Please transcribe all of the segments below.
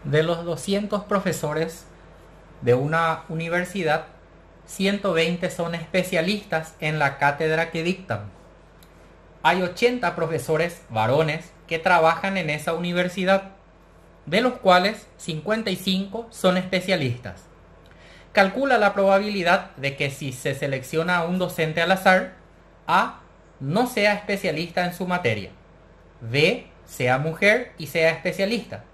De los 200 profesores de una universidad, 120 son especialistas en la cátedra que dictan. Hay 80 profesores varones que trabajan en esa universidad, de los cuales 55 son especialistas. Calcula la probabilidad de que si se selecciona a un docente al azar, A no sea especialista en su materia, B sea mujer y sea especialista,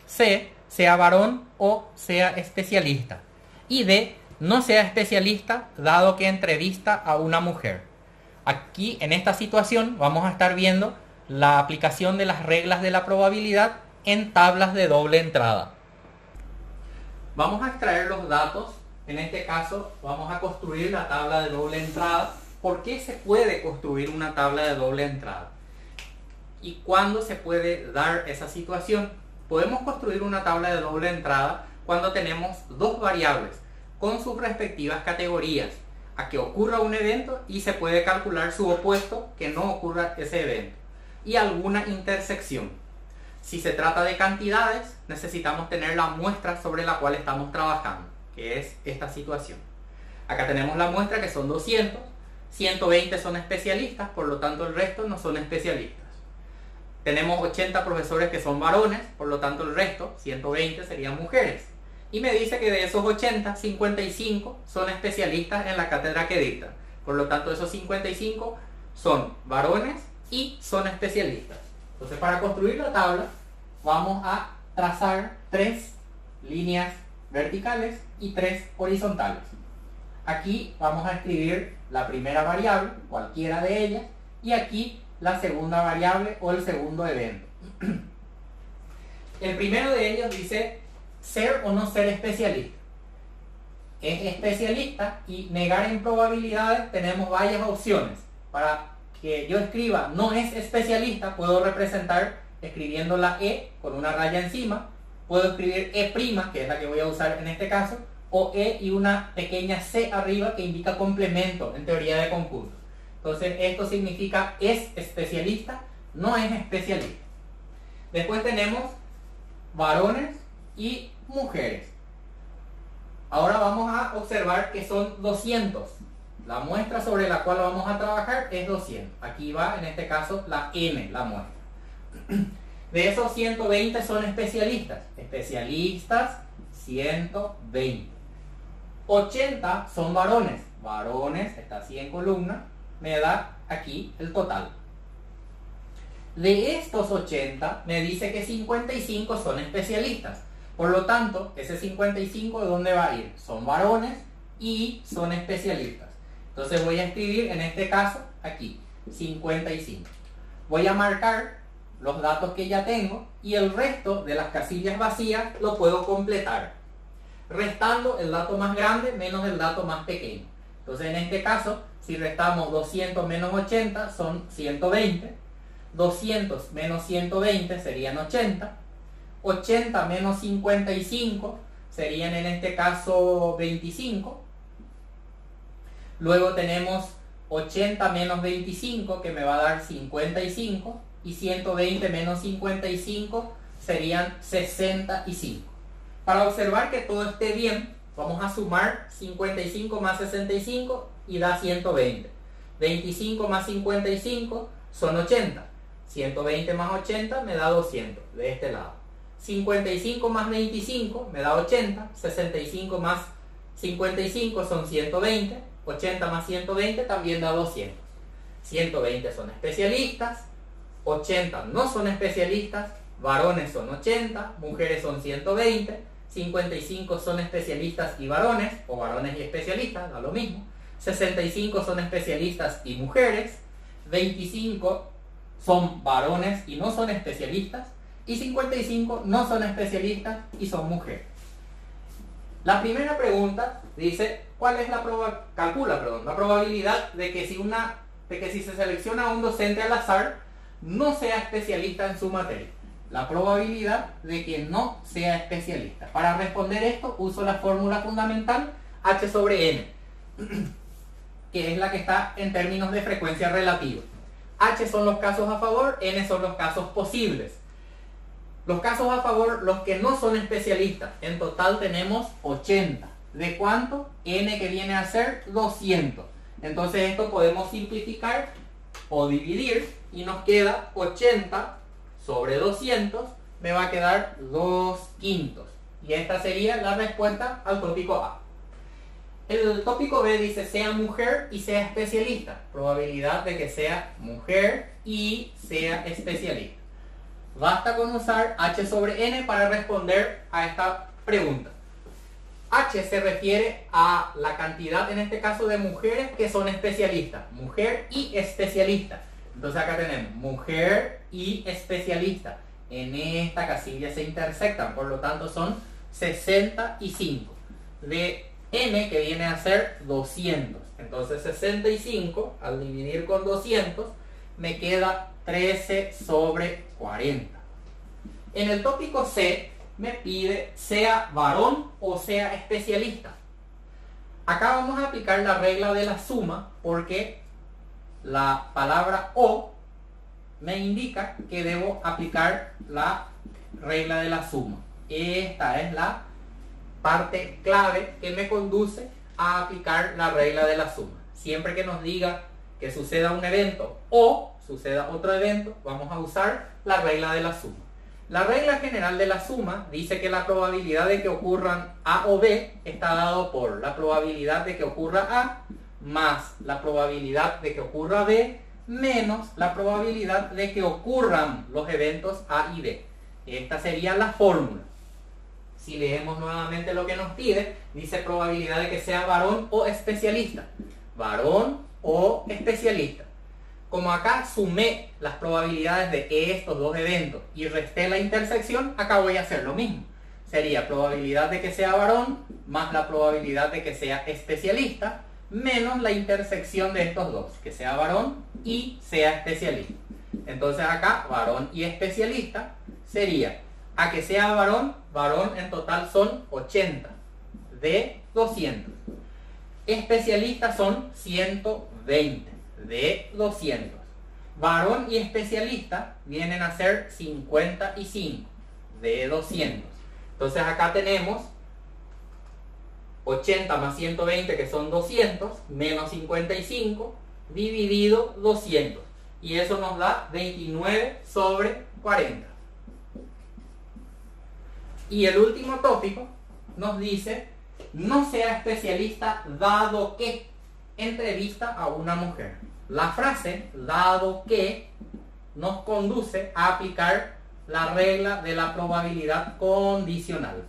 C sea varón o sea especialista, y D no sea especialista dado que entrevista a una mujer. Aquí en esta situación vamos a estar viendo la aplicación de las reglas de la probabilidad en tablas de doble entrada. Vamos a extraer los datos. En este caso vamos a construir la tabla de doble entrada. ¿Por qué se puede construir una tabla de doble entrada? ¿Y cuándo se puede dar esa situación? Podemos construir una tabla de doble entrada cuando tenemos dos variables con sus respectivas categorías, a que ocurra un evento y se puede calcular su opuesto, que no ocurra ese evento, y alguna intersección. Si se trata de cantidades, necesitamos tener la muestra sobre la cual estamos trabajando, que es esta situación. Acá tenemos la muestra, que son 200, 120 son especialistas, por lo tanto el resto no son especialistas. Tenemos 80 profesores que son varones, por lo tanto el resto, 120, serían mujeres. Y me dice que de esos 80, 55 son especialistas en la cátedra que dictan. Por lo tanto, esos 55 son varones y son especialistas. Entonces, para construir la tabla, vamos a trazar 3 líneas verticales y 3 horizontales. Aquí vamos a escribir la primera variable, cualquiera de ellas, y aquí la segunda variable o el segundo evento. El primero de ellos dice ser o no ser especialista. Es especialista, y negar en probabilidades tenemos varias opciones. Para que yo escriba no es especialista, puedo representar escribiendo la E con una raya encima. Puedo escribir E', que es la que voy a usar en este caso, o E y una pequeña C arriba, que indica complemento en teoría de concurso. Entonces esto significa es especialista, no es especialista. Después tenemos varones y mujeres. Ahora vamos a observar que son 200. La muestra sobre la cual vamos a trabajar es 200. Aquí va, en este caso, la N, la muestra. De esos 120 son especialistas. Especialistas, 120. 80 son varones. Varones, está así en columna, me da aquí el total. De estos 80, me dice que 55 son especialistas. Por lo tanto, ese 55, ¿de dónde va a ir? Son varones y son especialistas. Entonces voy a escribir, en este caso, aquí, 55. Voy a marcar los datos que ya tengo, y el resto de las casillas vacías lo puedo completar, restando el dato más grande menos el dato más pequeño. Entonces, en este caso, si restamos 200 menos 80, son 120. 200 menos 120 serían 80. 80 menos 55 serían, en este caso, 25. Luego tenemos 80 menos 25, que me va a dar 55. Y 120 menos 55 serían 65. Para observar que todo esté bien, vamos a sumar 55 más 65 y da 120. 25 más 55 son 80. 120 más 80 me da 200, de este lado. 55 más 25 me da 80. 65 más 55 son 120. 80 más 120 también da 200. 120 son especialistas. 80 no son especialistas. Varones son 80. Mujeres son 120. 55 son especialistas y varones, o varones y especialistas, da lo mismo. 65 son especialistas y mujeres. 25 son varones y no son especialistas. Y 55 no son especialistas y son mujeres. La primera pregunta dice, ¿cuál es la probabilidad de que si se selecciona a un docente al azar, no sea especialista en su materia? La probabilidad de que no sea especialista. Para responder esto, uso la fórmula fundamental H sobre N, que es la que está en términos de frecuencia relativa. H son los casos a favor, N son los casos posibles. Los casos a favor, los que no son especialistas. En total tenemos 80. ¿De cuánto? N que viene a ser 200. Entonces esto podemos simplificar o dividir y nos queda 80 sobre 200. Me va a quedar 2/5. Y esta sería la respuesta al tópico A. El tópico B dice sea mujer y sea especialista. Probabilidad de que sea mujer y sea especialista. Basta con usar H sobre N para responder a esta pregunta. H se refiere a la cantidad, en este caso, de mujeres que son especialistas. Mujer y especialista. Entonces acá tenemos mujer y especialista. En esta casilla se intersectan, por lo tanto son 65. De N que viene a ser 200. Entonces 65 al dividir con 200 me queda 13 sobre 40. En el tópico C me pide sea varón o sea especialista. Acá vamos a aplicar la regla de la suma porque la palabra o me indica que debo aplicar la regla de la suma. Esta es la parte clave que me conduce a aplicar la regla de la suma. Siempre que nos diga que suceda un evento o suceda otro evento, vamos a usar la regla de la suma. La regla general de la suma dice que la probabilidad de que ocurran A o B está dado por la probabilidad de que ocurra A más la probabilidad de que ocurra B menos la probabilidad de que ocurran los eventos A y B. Esta sería la fórmula. Si leemos nuevamente lo que nos pide, dice probabilidad de que sea varón o especialista. Varón o especialista. Como acá sumé las probabilidades de estos dos eventos y resté la intersección, acá voy a hacer lo mismo. Sería probabilidad de que sea varón más la probabilidad de que sea especialista menos la intersección de estos dos, que sea varón y sea especialista. Entonces acá varón y especialista sería a que sea varón, varón en total son 80 de 200. Especialistas son 120 de 200. Varón y especialista vienen a ser 55 de 200. Entonces acá tenemos 80 más 120 que son 200 menos 55 dividido 200. Y eso nos da 29 sobre 40. Y el último tópico nos dice no sea especialista dado que entrevista a una mujer. La frase dado que nos conduce a aplicar la regla de la probabilidad condicional.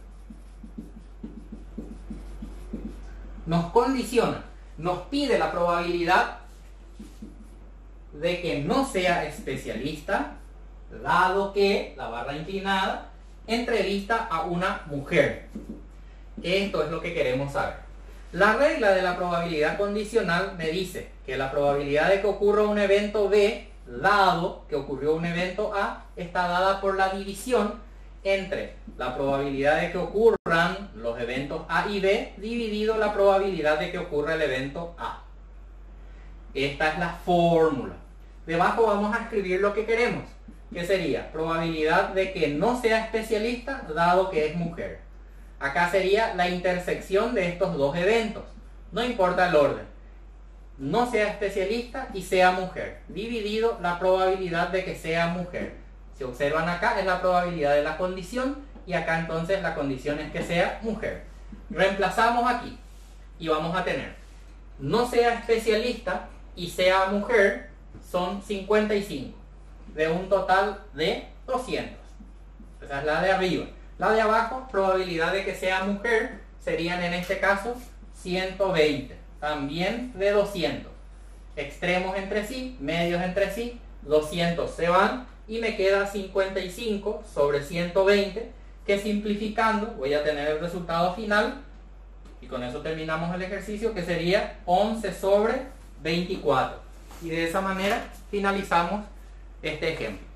Nos condiciona, nos pide la probabilidad de que no sea especialista dado que, la barra inclinada, entrevista a una mujer. Esto es lo que queremos saber. La regla de la probabilidad condicional me dice que la probabilidad de que ocurra un evento B, dado que ocurrió un evento A, está dada por la división entre la probabilidad de que ocurran los eventos A y B dividido la probabilidad de que ocurra el evento A. Esta es la fórmula. Debajo vamos a escribir lo que queremos, que sería probabilidad de que no sea especialista dado que es mujer. Acá sería la intersección de estos dos eventos. No importa el orden. No sea especialista y sea mujer. Dividido la probabilidad de que sea mujer. Si observan acá es la probabilidad de la condición y acá entonces la condición es que sea mujer. Reemplazamos aquí y vamos a tener no sea especialista y sea mujer son 55 de un total de 200. Esa es la de arriba. La de abajo, probabilidad de que sea mujer, serían en este caso 120, también de 200. Extremos entre sí, medios entre sí, 200 se van y me queda 55 sobre 120, que simplificando voy a tener el resultado final y con eso terminamos el ejercicio, que sería 11 sobre 24. Y de esa manera finalizamos este ejemplo.